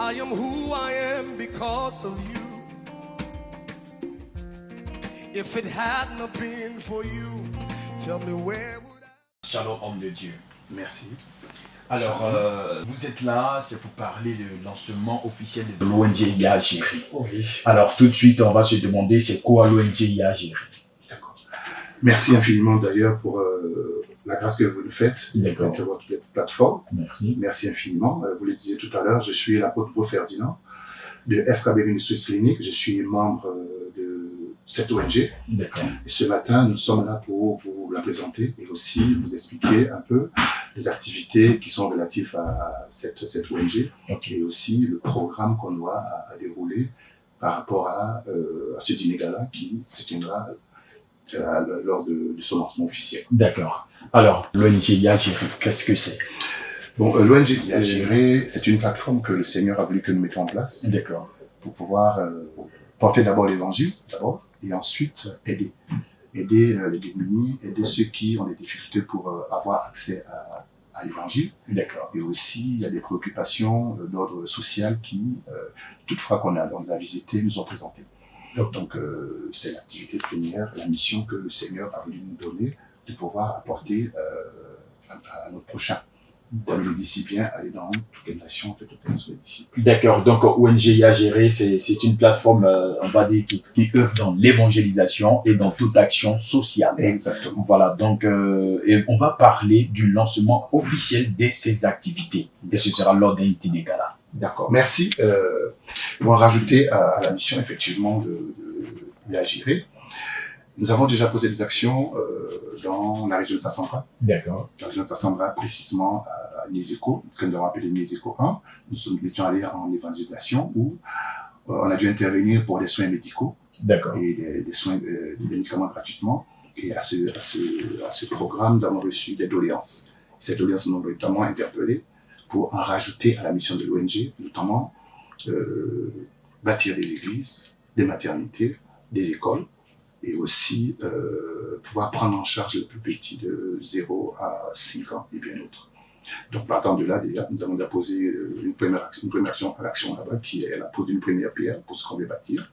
I am who I am because of you. If it had not been for you, tell me where would I... Shalom, homme de Dieu. Merci. Alors, vous êtes là, c'est pour parler du lancement officiel de l'ONG IAGéré. Oui. Alors, tout de suite, on va se demander c'est quoi l'ONG IAGéré. D'accord. Merci infiniment d'ailleurs pour la grâce que vous nous faites D'accord. avec votre plateforme. Merci. Merci infiniment. Vous le disiez tout à l'heure, je suis l'apôtre Beau Ferdinand de FKB Ministries Clinic. Je suis membre de cette ONG. D'accord. Et ce matin, nous sommes là pour vous la présenter et aussi vous expliquer un peu les activités qui sont relatives à cette ONG Ok. et aussi le programme qu'on doit à dérouler par rapport à ce dîner-gala qui se tiendra lors de son lancement officiel. D'accord. Alors, l'ONG IAGéré, qu'est-ce que c'est? Bon, l'ONG IAGéré, c'est une plateforme que le Seigneur a voulu que nous mettions en place D'accord. pour pouvoir porter d'abord l'évangile, d'abord, et ensuite aider les démunis, aider ceux qui ont des difficultés pour avoir accès à l'évangile. D'accord. Et aussi, il y a des préoccupations d'ordre social qui, toutefois qu'on a visité, nous ont présentées. Donc, c'est l'activité première, la mission que le Seigneur a voulu nous donner, de pouvoir apporter à notre prochain. Comme le dit si bien, aller dans toutes les nations, toutes les disciples. D'accord. Donc, ONG IAGéré, c'est une plateforme, on va dire, qui œuvre dans l'évangélisation et dans toute action sociale. Exactement. Voilà. Donc, et on va parler du lancement officiel de ces activités. Et ce sera lors d'un dîner-gala. D'accord. Merci. Pour en rajouter à la mission, effectivement, de IAGéré, nous avons déjà posé des actions dans la région de Sassandra. D'accord. Dans la région de Sassandra, précisément à Niézéco, ce que nous avons appelé Niézéco 1. Nous étions allés en évangélisation où on a dû intervenir pour des soins médicaux. D'accord. Et des soins, des médicaments gratuitement. Et à ce programme, nous avons reçu des doléances. Ces doléances nous ont notamment interpellés pour en rajouter à la mission de l'ONG, notamment bâtir des églises, des maternités, des écoles, et aussi pouvoir prendre en charge les plus petits de 0 à 5 ans et bien d'autres. Donc partant de là, déjà, nous avons déposé une première action à l'action là-bas, qui est la pose d'une première pierre pour ce qu'on veut bâtir.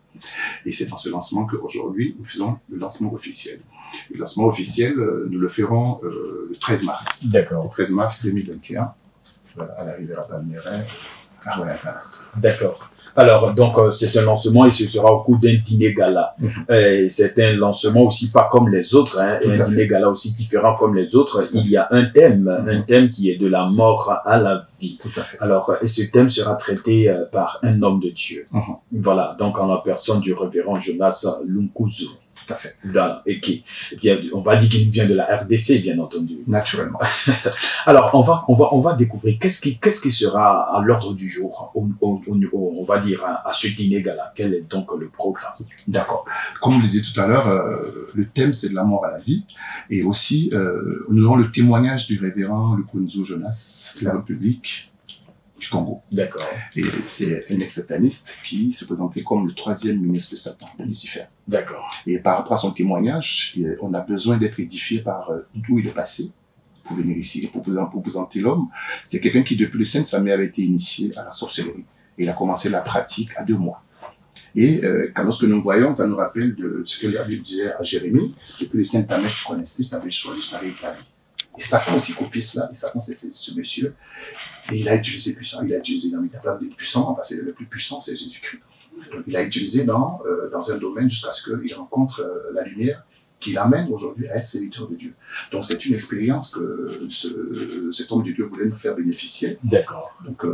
Et c'est dans ce lancement qu'aujourd'hui, nous faisons le lancement officiel. Le lancement officiel, nous le ferons le 13 mars. D'accord. Le 13 mars 2021, à l'arrivée à Palmeraie, à Royal Palace. D'accord. Alors, donc, c'est un lancement et ce sera au cours d'un dîner-gala. C'est un lancement aussi pas comme les autres, hein, et un dîner-gala aussi différent comme les autres. Il y a un thème qui est de la mort à la vie. Tout à fait. Alors, et ce thème sera traité par un homme de Dieu. Voilà, donc en la personne du révérend Jonas Lunkuzu. Tout à fait. Et on va dire qu'il vient de la RDC, bien entendu. Naturellement. Alors, on va découvrir qu'est-ce qui sera à l'ordre du jour, on va dire, à ce dîner-gala. Quel est donc le programme? D'accord. Comme on le disait tout à l'heure, le thème, c'est de la mort à la vie. Et aussi, nous aurons le témoignage du révérend Lunkuzu Jonas de la République du Congo. D'accord. Et c'est un ex-sataniste qui se présentait comme le 3e ministre de Satan, de Lucifer. D'accord. Et par rapport à son témoignage, on a besoin d'être édifié par d'où il est passé pour venir ici, pour présenter l'homme. C'est quelqu'un qui, depuis le sein de sa mère, avait été initié à la sorcellerie. Et il a commencé la pratique à 2 mois. Et lorsque nous voyons, ça nous rappelle de ce que la Bible disait à Jérémie, depuis le sein de ta mère, je connaissais, je t'avais choisi, je t'avais établi. Et Satan aussi copie cela, et Satan c'est ce monsieur, et il a utilisé puissant, il a utilisé dans les capables des puissants, parce que le plus puissant c'est Jésus-Christ. Il a utilisé dans un domaine jusqu'à ce qu'il rencontre la lumière qui l'amène aujourd'hui à être serviteur de Dieu. Donc c'est une expérience que cet homme de Dieu voulait nous faire bénéficier. D'accord. Donc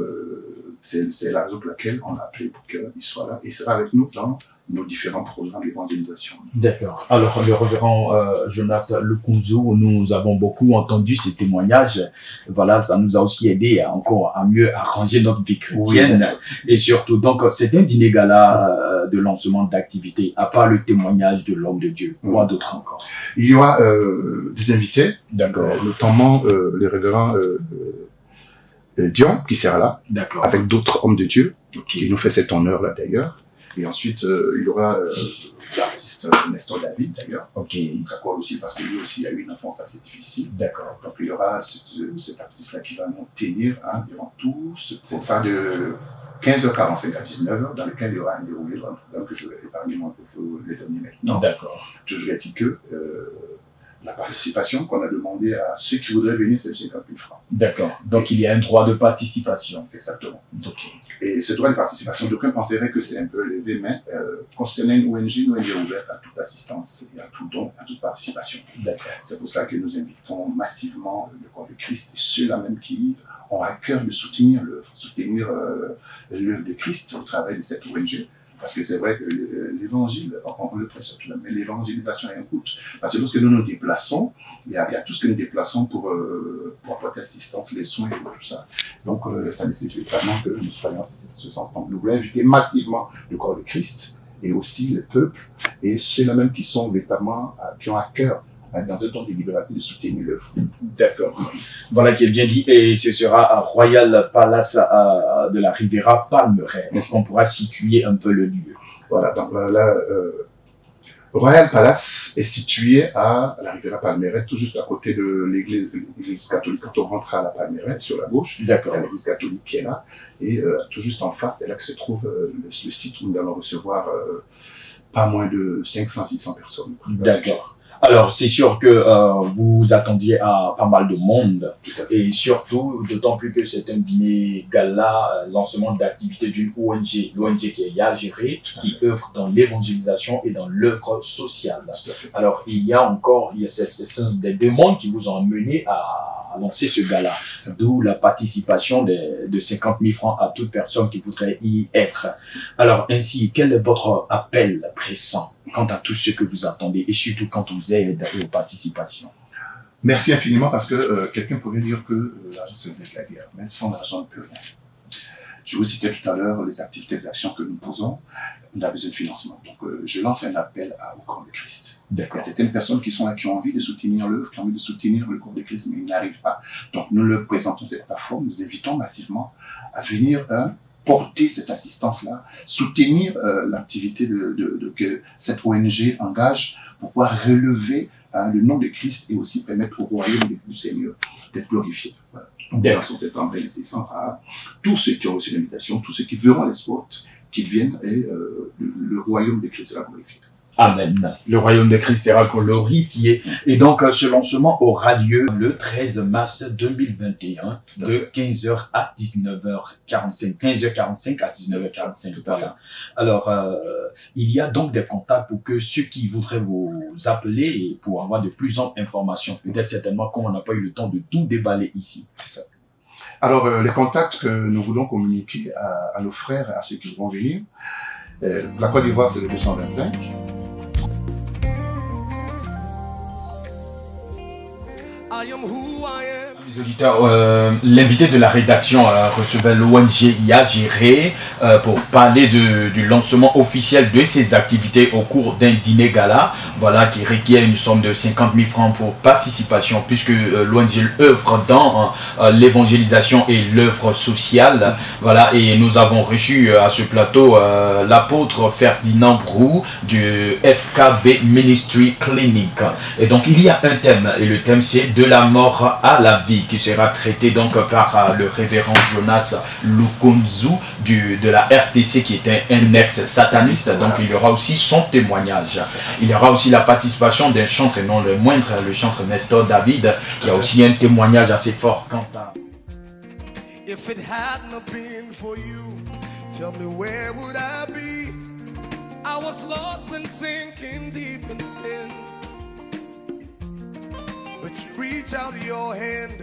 c'est la raison pour laquelle on l'a appelé pour qu'il soit là, et il sera avec nous dans nos différents programmes d'évangélisation. D'accord. Alors, le révérend Jonas Lunkuzu, nous avons beaucoup entendu ces témoignages. Voilà, ça nous a aussi aidé à mieux arranger notre vie chrétienne. Oui, et surtout, donc, c'est un dîner-gala de lancement d'activités, à part le témoignage de l'homme de Dieu. Quoi d'autre encore? Il y aura des invités, notamment le révérend Dion, qui sera là, avec d'autres hommes de Dieu, qui nous fait cet honneur-là d'ailleurs. Et ensuite, il y aura l'artiste Nestor David, d'ailleurs, d'accord aussi, parce que lui aussi a eu une enfance assez difficile. D'accord. Donc il y aura cet artiste-là qui va nous tenir durant tout ce contrat de 15h45 à 19h, dans lequel il y aura un déroulé dans le programme que je vais épargner, moi, pour vous le donner maintenant. D'accord. Toujours est-il que la participation qu'on a demandé à ceux qui voudraient venir, c'est 50 000 francs. D'accord. Donc, il y a un droit de participation. Exactement. Ok. Et ce droit de participation, d'aucuns penseraient que c'est un peu élevé, mais concernant une ONG, nous, elle est ouverte à toute assistance et à tout don, à toute participation. D'accord. C'est pour cela que nous invitons massivement le corps de Christ et ceux-là même qui ont à cœur de soutenir l'œuvre de Christ au travail de cette ONG. Parce que c'est vrai que l'évangile, on le prêche tout là, mais l'évangélisation a un coût. Parce que lorsque nous nous déplaçons, il y a tout ce que nous déplaçons pour apporter assistance, les soins et tout ça. Donc, ça nécessite vraiment que nous soyons en ce sens. Donc, nous voulons inviter massivement le corps de Christ et aussi le peuple et ceux-là même qui sont véritablement, qui ont à cœur dans un temps de libération de soutenir l'œuvre. D'accord. Voilà qui est bien dit. Et ce sera à Royal Palace de la Riviera Palmeraie. Est-ce qu'on pourra situer un peu le lieu? Voilà. Donc là, Royal Palace est situé à la Riviera Palmeraie, tout juste à côté de l'église catholique. Quand on rentre à la Palmeraie, sur la gauche, D'accord. il y a l'église catholique qui est là. Et tout juste en face, c'est là que se trouve le site où nous allons recevoir pas moins de 500-600 personnes. D'accord. Alors, c'est sûr que vous vous attendiez à pas mal de monde et surtout, d'autant plus que c'est un dîner gala, lancement d'activité d'une ONG, l'ONG qui est Yagéré, qui œuvre dans l'évangélisation et dans l'œuvre sociale. Alors, il y a des demandes qui vous ont amené à lancer ce gala, d'où la participation de 50 000 francs à toute personne qui voudrait y être. Alors, ainsi, quel est votre appel pressant quant à tout ce que vous attendez et surtout quand vous êtes aux participations? Merci infiniment parce que quelqu'un pourrait dire que l'argent c'est de la guerre, mais sans argent on ne peut rien. Je vous citais tout à l'heure les activités et actions que nous posons, on a besoin de financement. Donc je lance un appel au corps de Christ. Il y a certaines personnes qui sont là, qui ont envie de soutenir l'œuvre, qui ont envie de soutenir le corps de Christ, mais ils n'y arrivent pas. Donc nous leur présentons cette plateforme, nous invitons massivement à venir porter cette assistance-là, soutenir l'activité que cette ONG engage pour pouvoir relever le nom de Christ et aussi permettre au royaume du Seigneur d'être glorifié. Voilà. Donc, nous lançons cette campagne nécessaire à tous ceux qui ont reçu l'invitation, tous ceux qui verront l'espoir, qu'ils viennent et le royaume de Christ sera glorifié. Amen. Le royaume de Christ sera glorifié. Et donc, ce lancement aura lieu le 13 mars 2021 de 15h à 19h45. 15h45 à 19h45. Voilà. Alors, il y a donc des contacts pour que ceux qui voudraient vous appeler et pour avoir de plus amples informations. Peut-être certainement qu'on n'a pas eu le temps de tout déballer ici. C'est ça. Alors, les contacts que nous voulons communiquer à nos frères et à ceux qui vont venir. La Côte d'Ivoire, c'est le 225. Les auditeurs, l'invité de la rédaction recevait l'ONG Yagéré pour parler du lancement officiel de ses activités au cours d'un dîner gala, voilà, qui requiert une somme de 50 000 francs pour participation, puisque l'ONG œuvre dans l'évangélisation et l'œuvre sociale, voilà, et nous avons reçu à ce plateau l'apôtre Ferdinand Brou du FKB Ministry Clinic. Et donc il y a un thème, et le thème c'est de la mort à la vie, qui sera traité donc par le révérend Jonas Lukunzu de la RTC, qui est un ex-sataniste. Donc il y aura aussi son témoignage. Il y aura aussi la participation d'un chantre, et non le moindre, le chantre Nestor David, qui a aussi un témoignage assez fort quant à... If it had not been for you, tell me where would I be? I was lost and sinking deep in sin. But you reach out your hand